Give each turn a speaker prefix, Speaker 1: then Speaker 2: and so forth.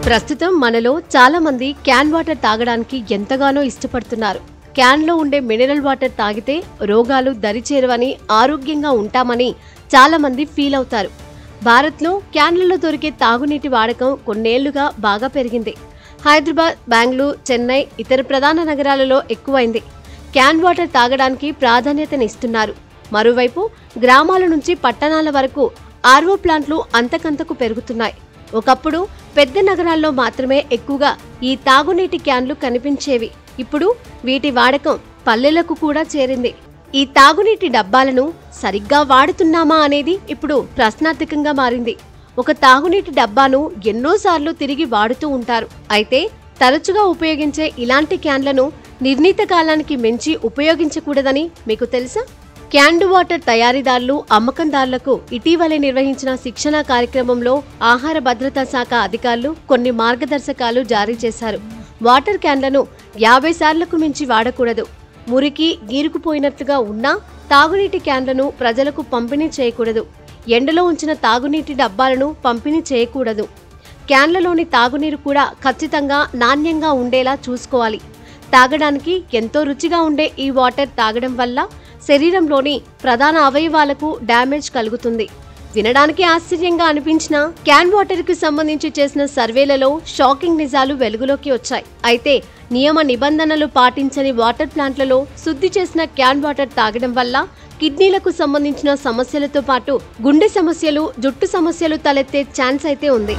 Speaker 1: ప్రస్తుతం మనలో చాలా మంది క్యాన్ వాటర్ తాగడానికి ఎంతగానో ఇష్టపడుతున్నారు. క్యాన్ లో ఉండే మినరల్ వాటర్ తాగితే రోగాలు దరిచేరవని, ఆరోగ్యంగా ఉంటామని చాలా మంది ఫీల్ అవుతారు. భారత్లో క్యాన్లలో దొరికే తాగునీటి వాడకం కొన్నేళ్లుగా బాగా పెరిగింది. హైదరాబాద్, బెంగళూరు, చెన్నై, ఇతర ప్రధాన నగరాలలో ఎక్కువైంది. క్యాన్ వాటర్ తాగడానికి ప్రాధాన్యతనిస్తున్నారు. మరోవైపు గ్రామాల నుంచి పట్టణాల వరకు ఆర్ఓ ప్లాంట్లు అంతకంతకు పెరుగుతున్నాయి. ఒకప్పుడు పెద్ద నగరాల్లో మాత్రమే ఎక్కువగా ఈ తాగునీటి క్యాన్లు కనిపించేవి. ఇప్పుడు వీటి వాడకం పల్లెలకు కూడా చేరింది. ఈ తాగునీటి డబ్బాలను సరిగ్గా వాడుతున్నామా అనేది ఇప్పుడు ప్రశ్నార్థకంగా మారింది. ఒక తాగునీటి డబ్బాను ఎన్నోసార్లు తిరిగి వాడుతూ ఉంటారు. అయితే తరచుగా ఉపయోగించే ఇలాంటి క్యాన్లను నిర్ణీత కాలానికి మించి ఉపయోగించకూడదని మీకు తెలుసా? క్యాండ్ వాటర్ తయారీదారులు, అమ్మకందారులకు ఇటీవలే నిర్వహించిన శిక్షణా కార్యక్రమంలో ఆహార భద్రతా శాఖ అధికారులు కొన్ని మార్గదర్శకాలు జారీ చేశారు. వాటర్ క్యాన్లను 50 సార్లకు మించి వాడకూడదు. మురికి, గీరుకుపోయినట్లుగా ఉన్నా తాగునీటి క్యాన్లను ప్రజలకు పంపిణీ చేయకూడదు. ఎండలో ఉంచిన తాగునీటి డబ్బాలను పంపిణీ చేయకూడదు. క్యాన్లలోని తాగునీరు కూడా ఖచ్చితంగా నాణ్యంగా ఉండేలా చూసుకోవాలి. తాగడానికి ఎంతో రుచిగా ఉండే ఈ వాటర్ తాగడం వల్ల శరీరంలోని ప్రధాన అవయవాలకు డ్యామేజ్ కలుగుతుంది. వినడానికి ఆశ్చర్యంగా అనిపించినా క్యాన్ వాటర్ కి సంబంధించి చేసిన సర్వేలలో షాకింగ్ నిజాలు వెలుగులోకి వచ్చాయి. అయితే నియమ నిబంధనలు పాటించని వాటర్ ప్లాంట్లలో శుద్ధి చేసిన క్యాన్ వాటర్ తాగడం వల్ల కిడ్నీలకు సంబంధించిన సమస్యలతో పాటు గుండె సమస్యలు, జుట్టు సమస్యలు తలెత్తే ఛాన్స్ అయితే ఉంది.